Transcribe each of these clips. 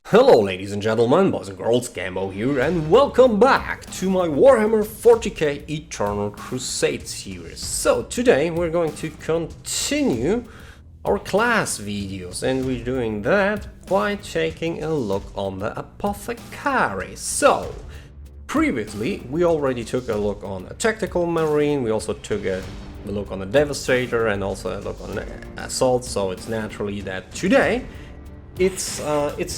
Hello ladies and gentlemen, boys and girls, Gambo here, and welcome back to my Warhammer 40K Eternal Crusade series. So today we're going to continue our class videos, and we're doing that by taking a look on the Apothecary. So previously we already took a look on a Tactical Marine, we also took a look on the Devastator and also a look on the Assault, so it's naturally that today it's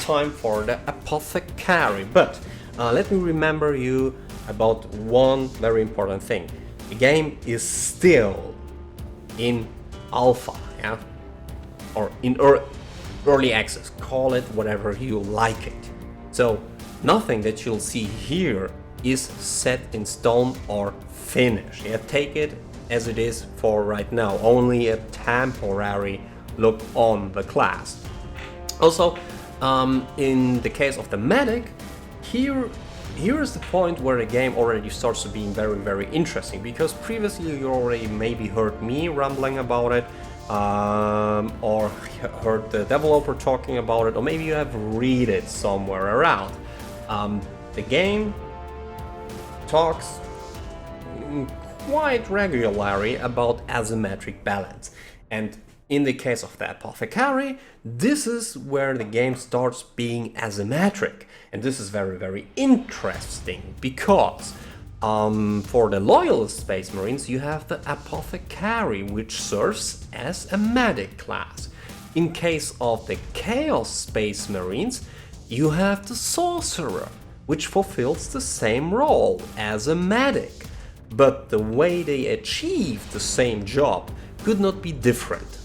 time for the Apothecary. But let me remember you about one very important thing. The game is still in alpha, yeah? Or in early access, call it whatever you like it. So nothing that you'll see here is set in stone or finished. Yeah? Take it as it is for right now, only a temporary look on the class. Also, in the case of the medic, here is the point where the game already starts to be very interesting, because previously you already maybe heard me rambling about it, or heard the developer talking about it, or maybe you have read it somewhere around. The game talks quite regularly about asymmetric balance, and in the case of the Apothecary, this is where the game starts being asymmetric, and this is very interesting, because for the Loyalist Space Marines you have the Apothecary, which serves as a medic class. In case of the Chaos Space Marines you have the Sorcerer, which fulfills the same role as a medic, but the way they achieve the same job could not be different.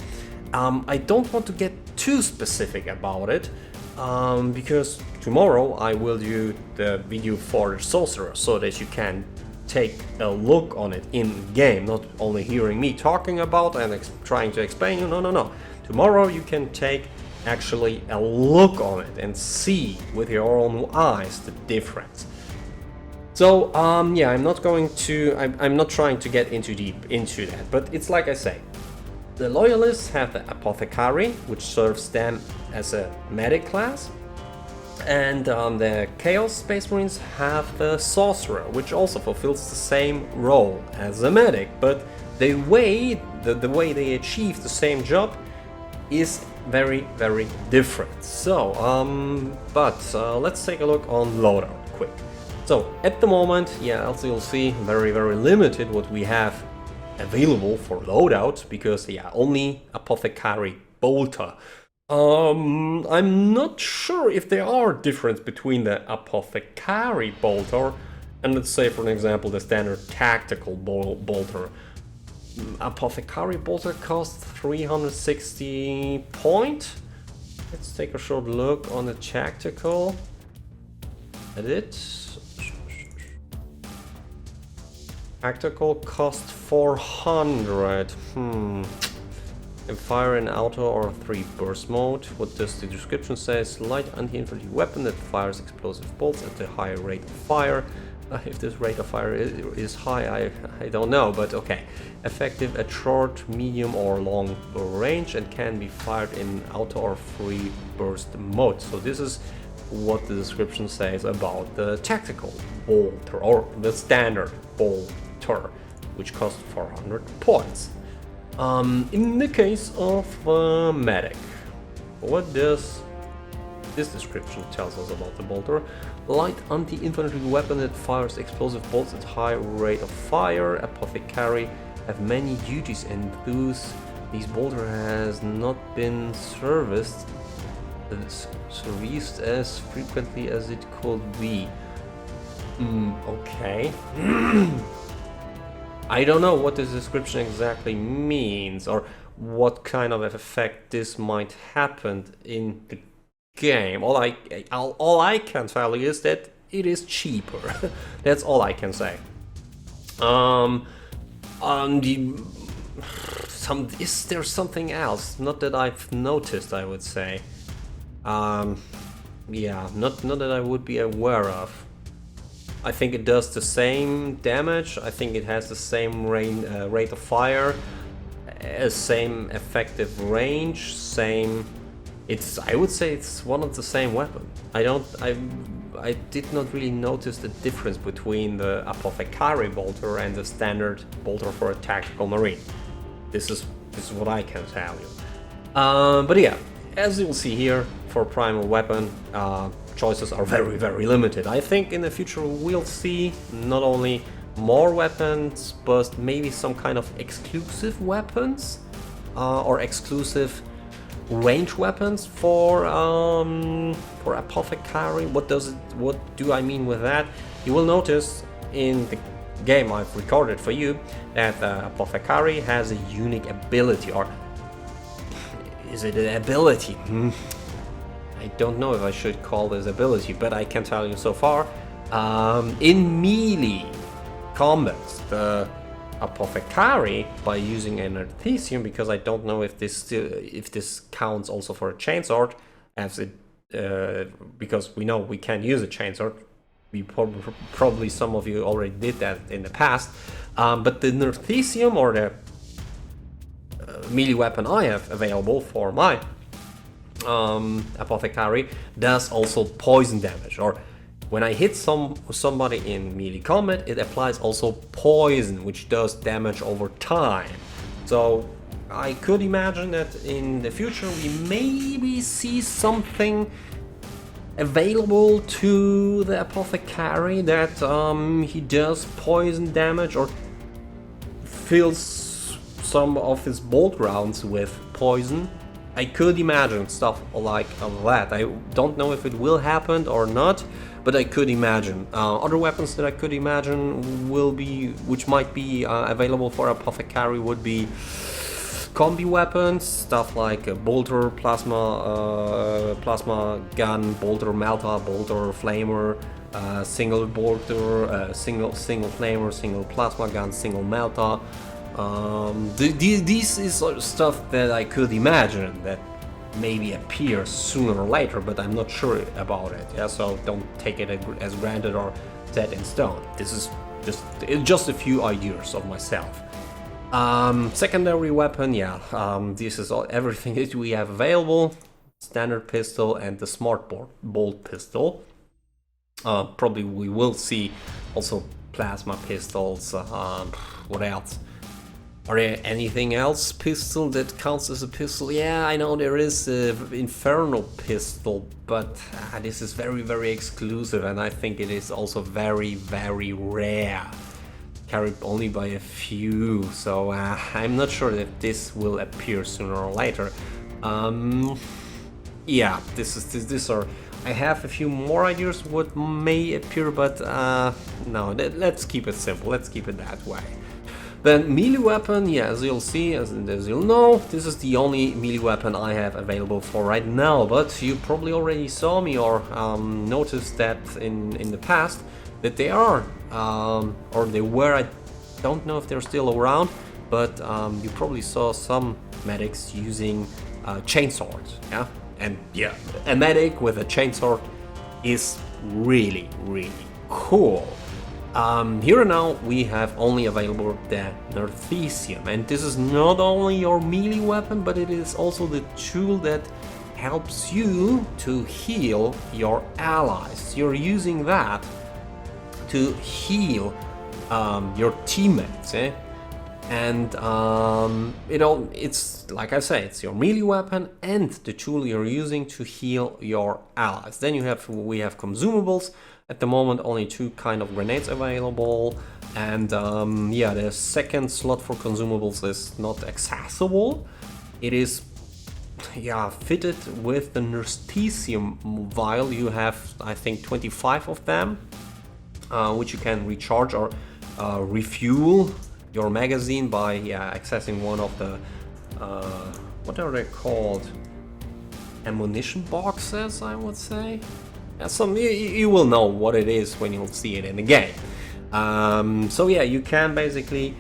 I don't want to get too specific about it, because tomorrow I will do the video for the Sorcerer, so that you can take a look on it in game, not only hearing me talking about and trying to explain you. No. Tomorrow you can take actually a look on it and see with your own eyes the difference. So yeah, I'm not trying to get into deep into that, but it's like I say. The Loyalists have the Apothecary, which serves them as a medic class, and the Chaos Space Marines have the Sorcerer, which also fulfills the same role as a medic, but the way they achieve the same job is very different. So, let's take a look on loadout quick. So at the moment, yeah, as you'll see, very limited what we have available for loadout, because yeah, only Apothecary Bolter. I'm not sure if there are difference between the Apothecary Bolter and, let's say for an example, the standard Tactical Bolter. Apothecary Bolter costs 360 points. Let's take a short look on the Tactical. Edit. Tactical cost 400. And fire in auto or 3 burst mode. What does the description say? Light anti-infantry weapon that fires explosive bolts at a high rate of fire. If this rate of fire is high, I don't know, but okay. Effective at short, medium or long range, and can be fired in auto or free burst mode. So this is what the description says about the Tactical Bolter, or the standard Bolter, which costs 400 points. In the case of medic, what does this description tells us about the Bolter? Light anti-infantry weapon that fires explosive bolts at high rate of fire. Apothecary have many duties, and these Bolter has not been serviced as frequently as it could be. Okay. I don't know what this description exactly means, or what kind of effect this might happen in the game. All I can tell you is that it is cheaper. That's all I can say. Is there something else? Not that I've noticed, I would say. Yeah, not that I would be aware of. I think it does the same damage. I think it has the same rate of fire, same effective range, same. I would say it's one of the same weapon. I did not really notice the difference between the Apothecary bolter and the standard bolter for a tactical marine. This is what I can tell you. But yeah, as you'll see here, for primal weapon, choices are very, very limited. I think in the future we'll see not only more weapons, but maybe some kind of exclusive weapons or exclusive range weapons for Apothecary. What do I mean with that? You will notice in the game I've recorded for you that Apothecary has a unique ability, or is it an ability? I don't know if I should call this ability, but I can tell you so far, in melee combats, the Apothecary, by using an Artesium, because I don't know if this counts also for a chainsword, as it because we know we can't use a chainsword. Probably some of you already did that in the past, but the Artesium, or the melee weapon I have available for my Apothecary, does also poison damage, or when I hit somebody in melee combat, it applies also poison, which does damage over time. So I could imagine that in the future we maybe see something available to the Apothecary that he does poison damage or fills some of his bolt rounds with poison. I could imagine stuff like that. I don't know if it will happen or not, but I could imagine. Other weapons that I could imagine which might be available for Apothecary would be combi weapons, stuff like a bolter, plasma gun, bolter melta, bolter flamer, single bolter, single flamer, single plasma gun, single melta. This is stuff that I could imagine that maybe appears sooner or later, but I'm not sure about it. Yeah, so don't take it as granted or set in stone. This is just a few ideas of myself. Secondary weapon, yeah, this is everything that we have available. Standard pistol and the smart bolt pistol. Probably we will see also plasma pistols. What else? Are there anything else pistol that counts as a pistol? Yeah, I know there is an Infernal pistol, but this is very, very exclusive, and I think it is also very, very rare. Carried only by a few, so I'm not sure that this will appear sooner or later. Yeah, this are. I have a few more ideas what may appear, but no, let's keep it simple. Let's keep it that way. Then melee weapon, yeah, as you'll see, as you'll know, this is the only melee weapon I have available for right now. But you probably already saw me or noticed that in the past that they are or they were. I don't know if they're still around, but you probably saw some medics using chainswords. Yeah, and yeah, a medic with a chainsword is really, really cool. Here now we have only available the Artesium, and this is not only your melee weapon, but it is also the tool that helps you to heal your allies. You're using that to heal your teammates, and it's like I say, it's your melee weapon and the tool you're using to heal your allies. Then we have consumables. At the moment, only 2 kind of grenades available, and yeah, the second slot for consumables is not accessible. It is, yeah, fitted with the Artesium vial. You have, I think, 25 of them, which you can recharge or refuel your magazine by accessing one of the what are they called? Ammunition boxes, I would say. You will know what it is when you'll see it in the game. So yeah, you can basically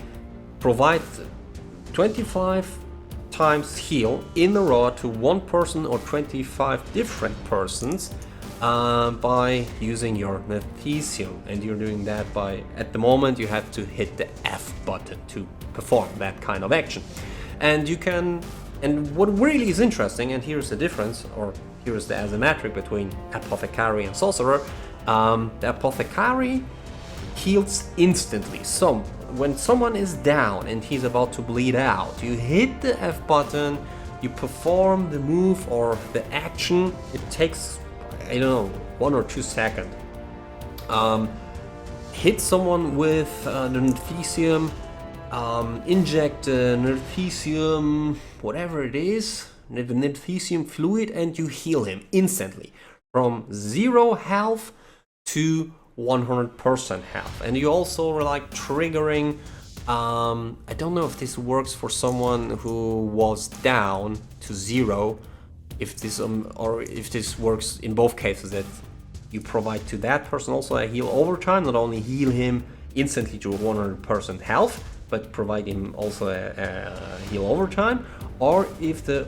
provide 25 times heal in a row to one person or 25 different persons by using your Nethesium, and you're doing that by, at the moment, you have to hit the F button to perform that kind of action. And you can, and what really is interesting, and here's the difference, or here's the asymmetric between Apothecary and Sorcerer. The Apothecary heals instantly. So when someone is down and he's about to bleed out, you hit the F button, you perform the move or the action. It takes, I don't know, 1 or 2 seconds. Hit someone with the Nethesium, inject the Nethesium, whatever it is, the Nethesium fluid, and you heal him instantly from 0 health to 100% health. And you also are like triggering, I don't know if this works for someone who was down to 0, if this or if this works in both cases, that you provide to that person also a heal over time, not only heal him instantly to 100% health, but provide him also a heal over time, or if the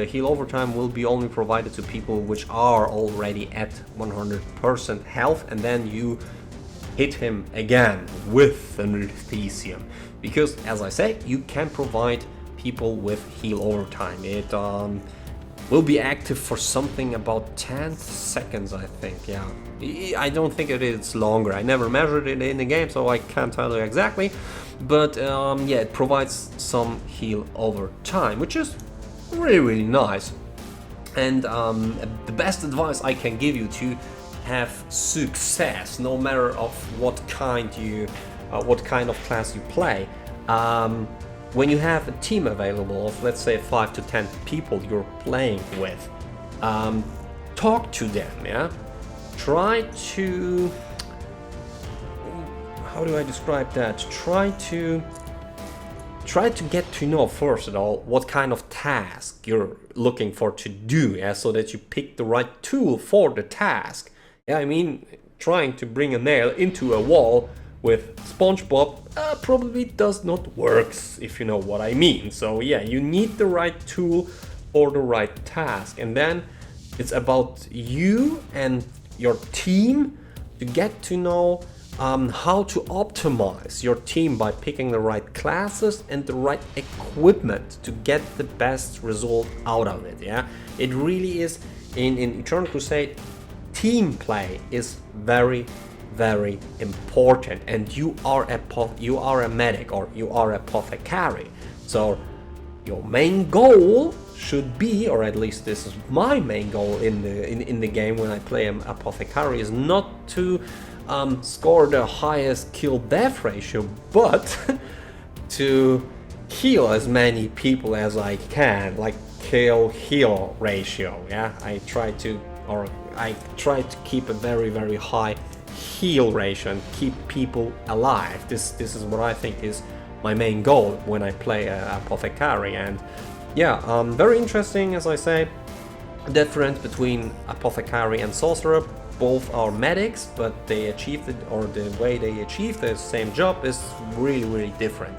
heal over time will be only provided to people which are already at 100% health, and then you hit him again with the Nethesium. Because, as I say, you can provide people with heal over time. It will be active for something about 10 seconds, I think. Yeah, I don't think it is longer. I never measured it in the game, so I can't tell you exactly. But yeah, it provides some heal over time, which is really nice. And the best advice I can give you to have success, no matter of what kind of class you play, when you have a team available of, let's say, 5 to 10 people you're playing with, talk to them. Yeah, try to, how do I describe that? Try to get to know first of all what kind of task you're looking for to do, yeah, so that you pick the right tool for the task. Yeah, I mean, trying to bring a nail into a wall with SpongeBob probably does not work, if you know what I mean. So yeah, you need the right tool for the right task, and then it's about you and your team to get to know how to optimize your team by picking the right classes and the right equipment to get the best result out of it. Yeah, it really is. In Eternal Crusade, team play is very important, and you are a medic, or you are apothecary. So your main goal should be, or at least this is my main goal in the game when I play an apothecary, is not to score the highest kill death ratio, but to heal as many people as I can, like kill heal ratio. Yeah, I try to keep a very high heal ratio and keep people alive. This is what I think is my main goal when I play apothecary. And yeah, very interesting, as I say, difference between apothecary and sorcerer. Both are medics, but they achieve it, or the way they achieve the same job is really different.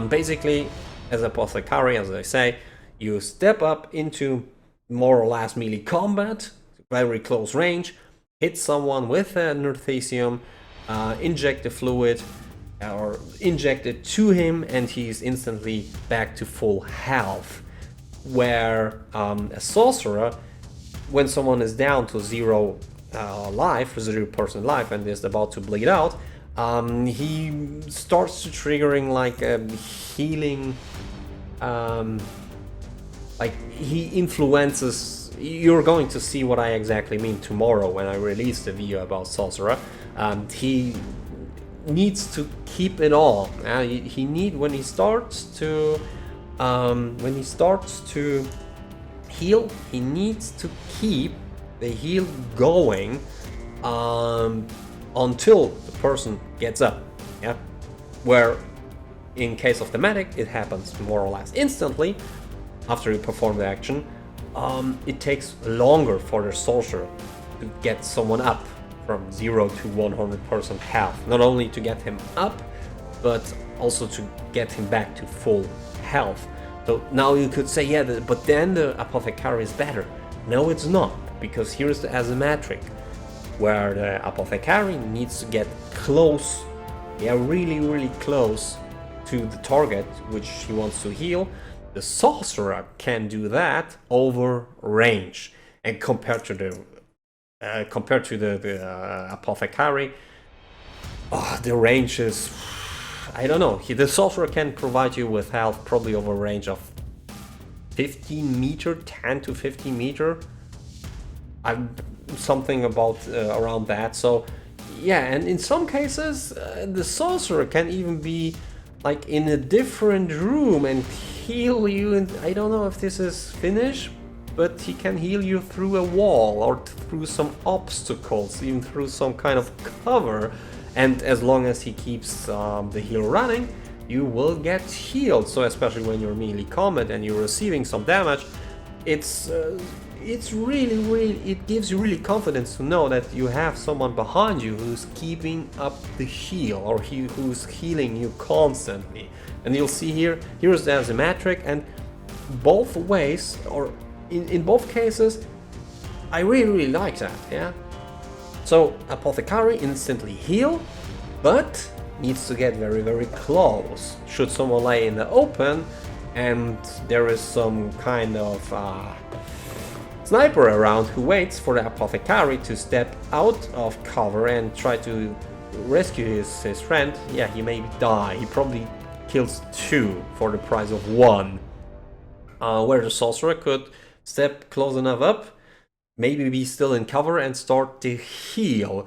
Basically, as apothecary, as I say, you step up into more or less melee combat, very close range, hit someone with a Nethesium, inject the fluid, or inject it to him, and he's instantly back to full health. Where a sorcerer, when someone is down to 0 life, 0% life, and is about to bleed out, he starts to triggering like a healing, like he influences. You're going to see what I exactly mean tomorrow when I release the video about sorcerer. He needs to keep it all. When he starts to heal, he needs to keep the heal going until the person gets up. Yeah, where in case of the medic, it happens more or less instantly after you perform the action. It takes longer for the sorcerer to get someone up from 0 to 100% health. Not only to get him up, but also to get him back to full health. So now you could say, yeah, but then the apothecary is better. No, it's not, because here's the asymmetric, where the apothecary needs to get close, yeah, really close to the target which he wants to heal. The sorcerer can do that over range, and compared to the apothecary, the range is, I don't know. The sorcerer can provide you with health probably over a range of 15 meter, 10 to 15 meter. Something about around that. So yeah, and in some cases the sorcerer can even be like in a different room and heal you, and I don't know if this is finished, but he can heal you through a wall or through some obstacles, even through some kind of cover, and as long as he keeps the heal running, you will get healed. So especially when you're melee combat and you're receiving some damage, it's really, it gives you really confidence to know that you have someone behind you who's keeping up the heal, or who's healing you constantly. And you'll see here's the asymmetric, and both ways, or in both cases, I really like that, yeah. So apothecary instantly heal, but needs to get very close. Should someone lay in the open and there is some kind of sniper around who waits for the apothecary to step out of cover and try to rescue his friend, yeah, he may die. He probably kills 2 for the price of 1. Where the sorcerer could step close enough up, maybe be still in cover and start to heal,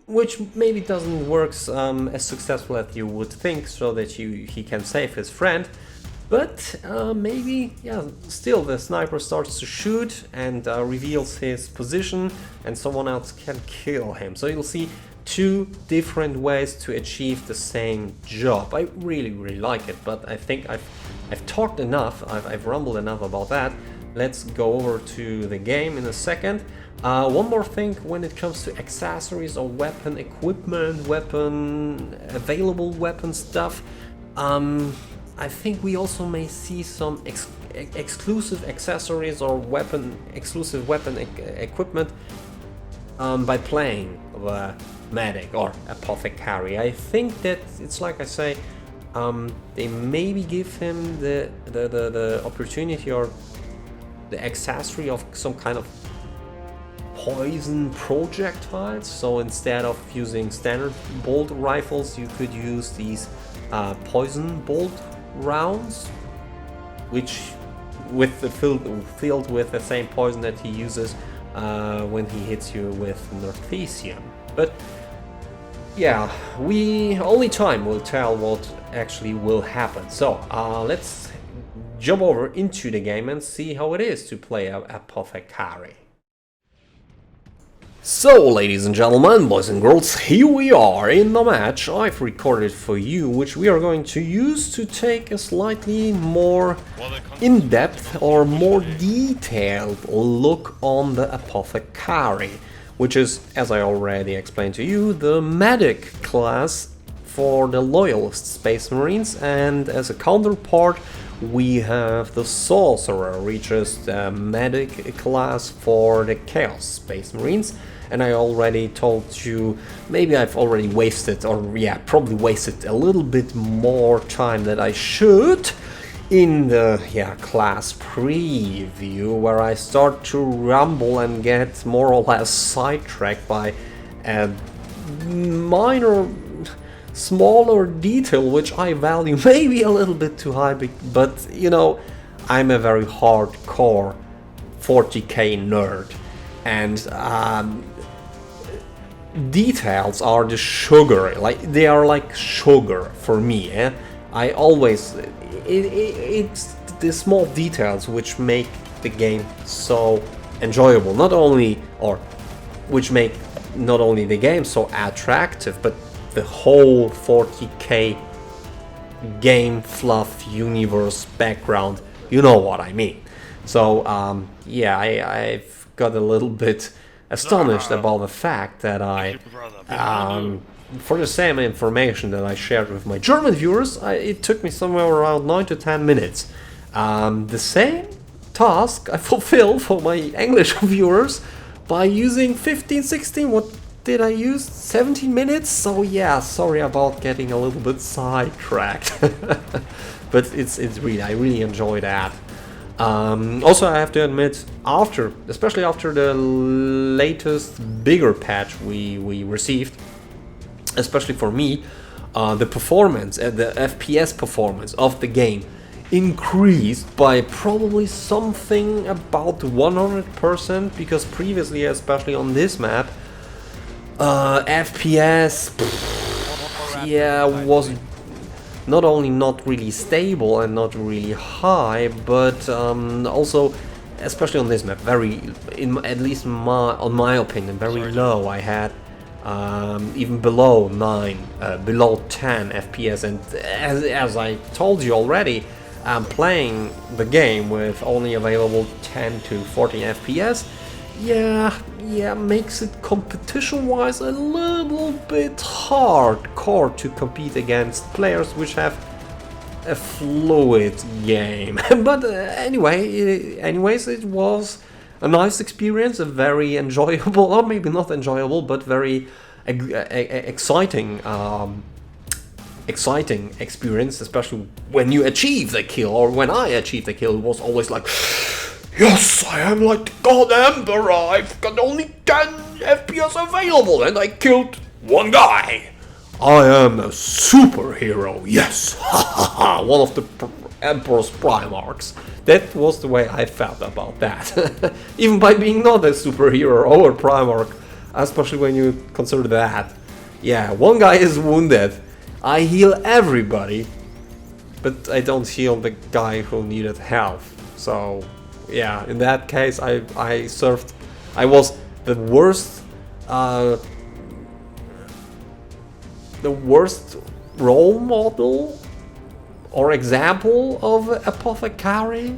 which maybe doesn't work as successful as you would think, so that he can save his friend. But maybe, yeah, still the sniper starts to shoot and reveals his position, and someone else can kill him. So you'll see 2 different ways to achieve the same job. I really like it, but I think I've talked enough, I've rumbled enough about that. Let's go over to the game in a second. One more thing when it comes to accessories or weapon equipment, available weapon stuff. I think we also may see some exclusive accessories or exclusive weapon equipment by playing the medic or apothecary. I think that it's like I say, they maybe give him the opportunity or the accessory of some kind of poison projectiles. So instead of using standard bolt rifles, you could use these poison bolt rounds, which filled with the same poison that he uses when he hits you with Northesium. But yeah, only time will tell what actually will happen. So let's jump over into the game and see how it is to play apothecary. So, ladies and gentlemen, boys and girls, here we are in the match I've recorded for you, which we are going to use to take a slightly more in-depth or more detailed look on the apothecary, which is, as I already explained to you, the medic class for the loyalist Space Marines, and as a counterpart we have the sorcerer, which is the medic class for the Chaos Space Marines. And I already told you, maybe I've already wasted, or yeah, probably wasted a little bit more time than I should in the class preview, where I start to rumble and get more or less sidetracked by a minor, smaller detail which I value maybe a little bit too high, but you know, I'm a very hardcore 40K nerd, and details are the sugar, like they are like sugar for me. I always, it's the small details which make the game so enjoyable, which make not only the game so attractive, but the whole 40K game fluff universe background, you know what I mean. So yeah, I've got a little bit astonished about the fact that for the same information that I shared with my German viewers, it took me somewhere around 9 to 10 minutes. The same task I fulfilled for my English viewers by using 16, what did I use? 17 minutes? So yeah, sorry about getting a little bit sidetracked. But it's really, I really enjoy that. Also, I have to admit, especially after the latest bigger patch we received, especially for me, the performance, the FPS performance of the game increased by probably something about 100%, because previously, especially on this map, FPS, yeah, was not only not really stable and not really high, but also, especially on this map, at least on my opinion, very low. I had even below 9, below 10 FPS, and as I told you already, I'm playing the game with only available 10 to 14 FPS. Yeah, makes it competition-wise a little bit hardcore to compete against players which have a fluid game. But anyways, it was a nice experience, a very enjoyable, or maybe not enjoyable, but very exciting experience, especially when you achieve the kill, or when I achieved the kill. It was always like, yes, I am like the God Emperor, I've got only 10 FPS available and I killed one guy. I am a superhero, yes, one of the Emperor's Primarchs. That was the way I felt about that. Even by being not a superhero or a Primarch, especially when you consider that. Yeah, one guy is wounded, I heal everybody, but I don't heal the guy who needed help. So yeah, in that case, I was the worst role model or example of apothecary,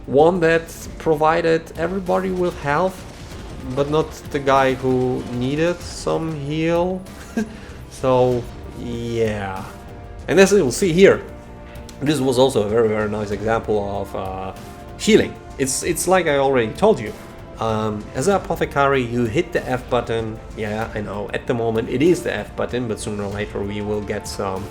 one that provided everybody with health, but not the guy who needed some heal. So yeah, and as you'll see here, this was also a very, very nice example of healing. It's like I already told you. As an apothecary, you hit the F button. Yeah, I know, at the moment it is the F button, but sooner or later we will get some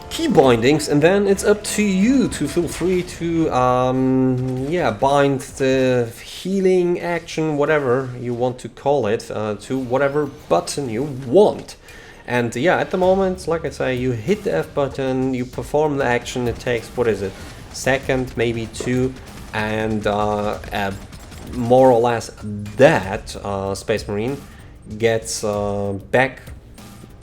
key bindings, and then it's up to you to feel free to bind the healing action, whatever you want to call it, to whatever button you want. And yeah, at the moment, like I say, you hit the F button, you perform the action. It takes, what is it, second, maybe 2, and more or less that Space Marine gets back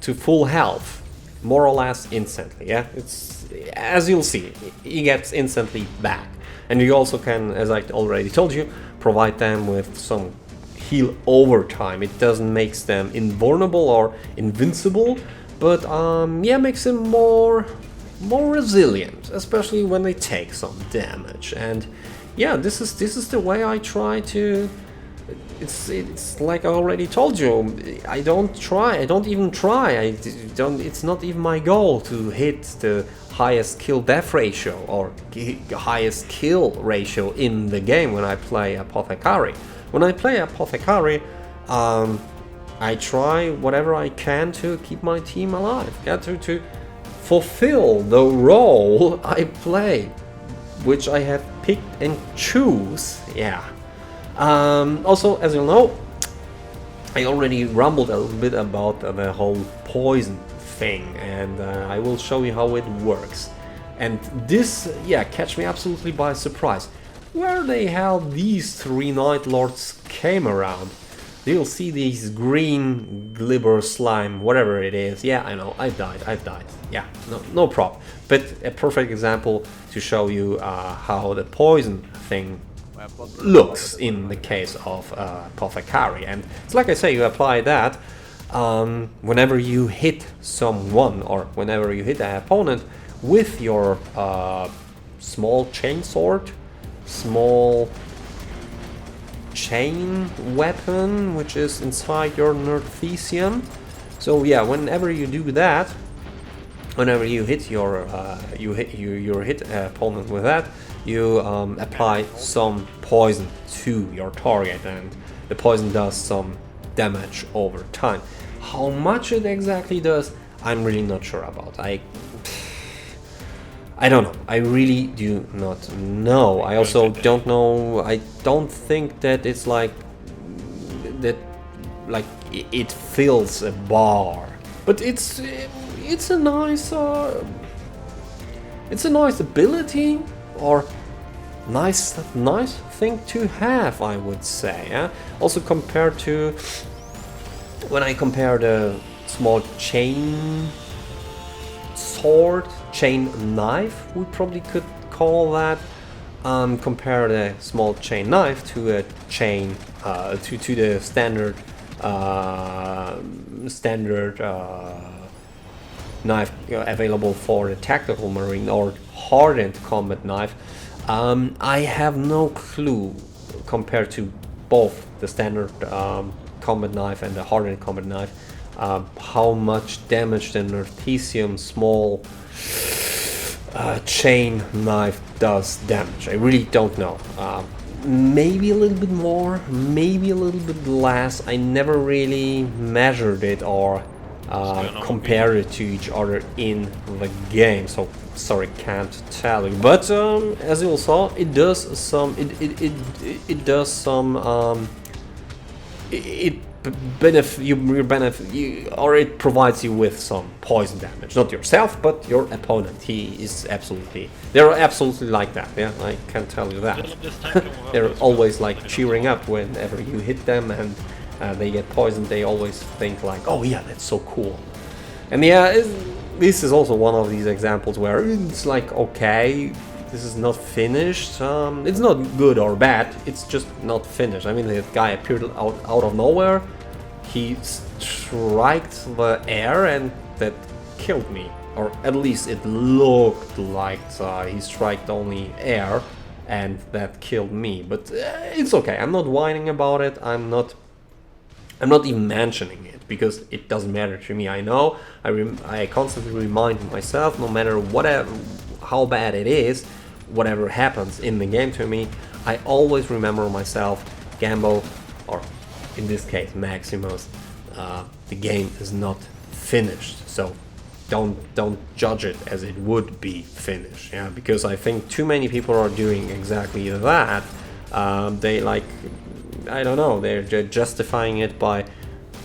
to full health, more or less instantly. Yeah, it's, as you'll see, he gets instantly back, and you also can, as I already told you, provide them with some heal over time. It doesn't make them invulnerable or invincible, but yeah, makes them more resilient, especially when they take some damage. And yeah, this is the way I try to. It's like I already told you. I don't even try. It's not even my goal to hit the highest kill-death ratio or highest kill ratio in the game when I play Apothecary. When I play Apothecary, I try whatever I can to keep my team alive. Yeah, to fulfill the role I play, which I have picked and choose. Yeah. Also, as you know, I already rumbled a little bit about the whole poison thing, and I will show you how it works. And this, yeah, catch me absolutely by surprise. Where the hell these 3 Night Lords came around? You'll see these green glibber slime, whatever it is. Yeah, I know, I've died. Yeah, no problem. But a perfect example to show you how the poison thing looks in the case of Apothecary. And it's like I say, you apply that whenever you hit someone, or whenever you hit an opponent with your small chainsword, small chain weapon, which is inside your Nerthesium. So yeah, whenever you do that, whenever you hit your opponent with that, you apply some poison to your target, and the poison does some damage over time. How much it exactly does, I'm really not sure about. I don't know. I really do not know. I also don't know. I don't think that it's like that. Like it fills a bar, but it's a nice ability, or nice thing to have, I would say. Yeah? Also compared to when I compare the small chain sword, chain knife, we probably could call that. Compare the small chain knife to a chain to the standard knife available for the tactical marine or hardened combat knife. I have no clue compared to both the standard combat knife and the hardened combat knife how much damage the Nertesium small chain knife does damage. I really don't know. Maybe a little bit more, maybe a little bit less. I never really measured it or compared it to each other in the game, so sorry, can't tell you. But as you all saw, it does some. It does some. It provides you with some poison damage. Not yourself, but your opponent. They're absolutely like that. Yeah, I can tell you that. They're always like cheering up whenever you hit them and they get poisoned. They always think like, oh yeah, that's so cool. And yeah, this is also one of these examples where it's like, okay, this is not finished. It's not good or bad, it's just not finished. I mean, the guy appeared out of nowhere. He striked the air and that killed me. Or at least it looked like he striked only air and that killed me. But it's okay, I'm not whining about it. I'm not even mentioning it because it doesn't matter to me. I know, I constantly remind myself, no matter how bad it is, whatever happens in the game to me, I always remember myself, Gambo, or in this case Maximus, the game is not finished, so don't judge it as it would be finished. Yeah, because I think too many people are doing exactly that. They like, I don't know, they're justifying it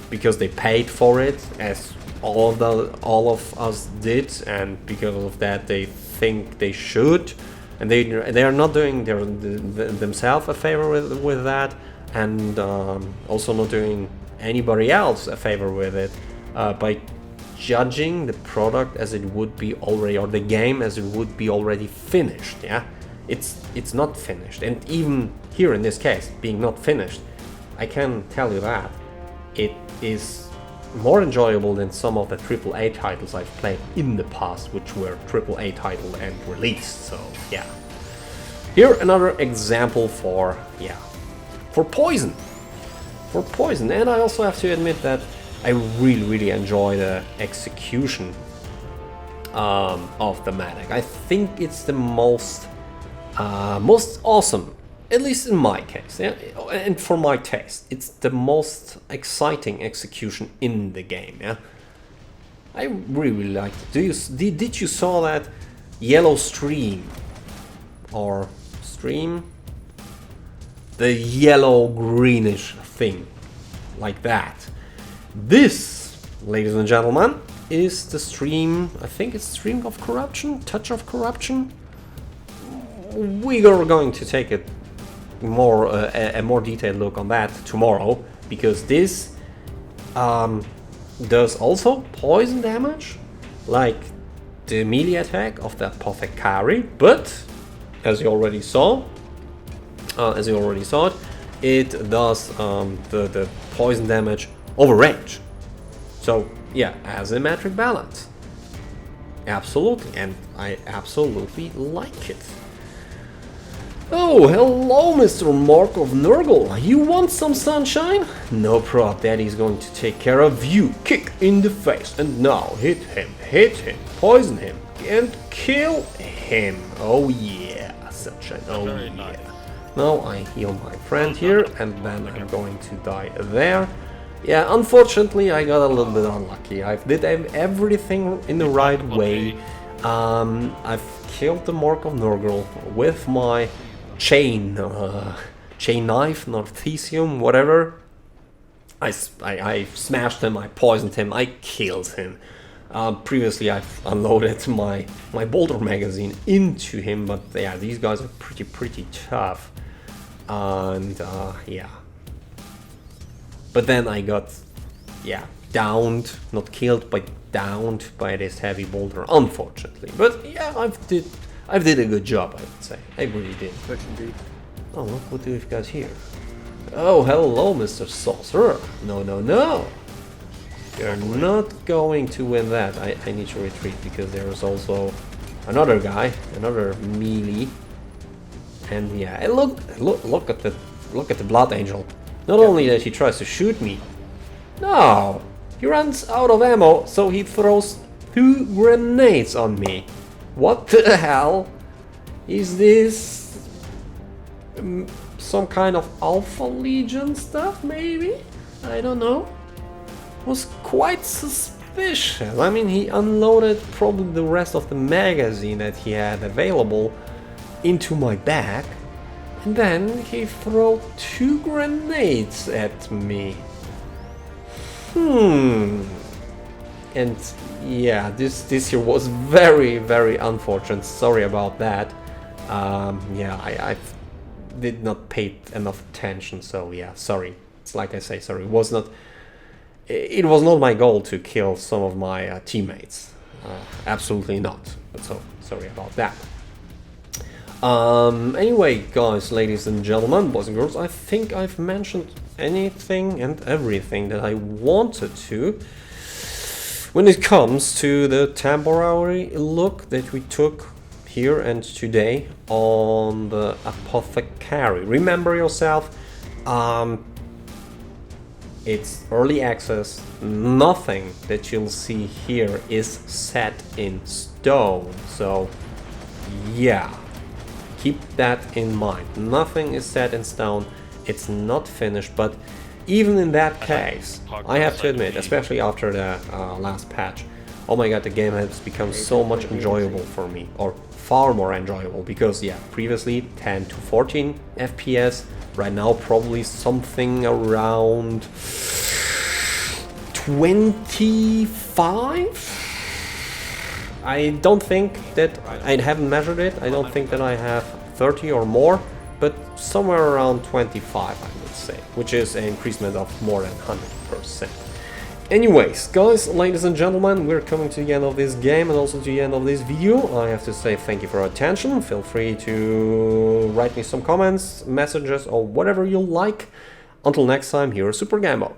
because they paid for it, as all of us did, and because of that they think they should. And they are not doing themselves a favor with that, and also not doing anybody else a favor with it by judging the product as it would be already, or the game as it would be already finished. Yeah, it's not finished, and even here in this case, being not finished, I can tell you that it is more enjoyable than some of the AAA titles I've played in the past, which were AAA title and released. So yeah, here another example for poison. And I also have to admit that I really enjoy the execution of the Medic. I think it's the most awesome, at least in my case, yeah? And for my taste, it's the most exciting execution in the game. Yeah, I really like it. Did you saw that yellow stream or stream? The yellow greenish thing, like that. This, ladies and gentlemen, is the stream. I think it's stream of corruption, touch of corruption. We are going to take it a more detailed look on that tomorrow, because this does also poison damage like the melee attack of the Apothecary, but as you already saw it does the poison damage over range. So yeah, asymmetric balance, absolutely, and I absolutely like it. Oh, hello, Mr. Mark of Nurgle. You want some sunshine? No prob, Daddy's going to take care of you. Kick in the face. And now hit him, poison him, and kill him. Oh yes. oxygen. Oh yeah. Now I heal my friend here, and then I'm going to die there. Yeah, unfortunately I got a little bit unlucky. I did everything in the right way. I've killed the Mark of Nurgle with my chain knife, Northesium, whatever. I smashed him, I poisoned him, I killed him. Previously I've unloaded my bolter magazine into him, but yeah, these guys are pretty tough. And yeah. But then I got, yeah, downed, not killed, but downed by this heavy boulder, unfortunately. But yeah, I did a good job, I would say. I really did. Oh, look, what do we've got here? Oh, hello, Mr. Sorcerer. No. You're not going to win that. I need to retreat because there's also another guy, another melee. And yeah, and look at the Blood Angel. Not only that he tries to shoot me, no, he runs out of ammo, so he throws 2 grenades on me. What the hell? Is this some kind of Alpha Legion stuff, maybe? I don't know. Was quite suspicious. I mean, he unloaded probably the rest of the magazine that he had available into my bag. And then he threw 2 grenades at me. And yeah, this here was very unfortunate. Sorry about that. Yeah, I did not pay enough attention. So yeah, sorry. It's like I say, sorry. It was not my goal to kill some of my teammates. Absolutely not. So sorry about that. Anyway, guys, ladies and gentlemen, boys and girls, I think I've mentioned anything and everything that I wanted to when it comes to the temporary look that we took here and today on the Apothecary. Remember yourself, it's early access. Nothing that you'll see here is set in stone, so yeah. Keep that in mind. Nothing is set in stone. It's not finished, but even in that case, I have to admit, especially after the last patch, oh my god, the game has become so much enjoyable for me, or far more enjoyable, because yeah, previously 10 to 14 FPS, right now probably something around 25? I don't think that, I haven't measured it, I don't think that I have 30 or more, but somewhere around 25 I would say, which is an increasement of more than 100%. Anyways, guys, ladies and gentlemen, we're coming to the end of this game and also to the end of this video. I have to say thank you for your attention. Feel free to write me some comments, messages, or whatever you like. Until next time, here is Super Gambo.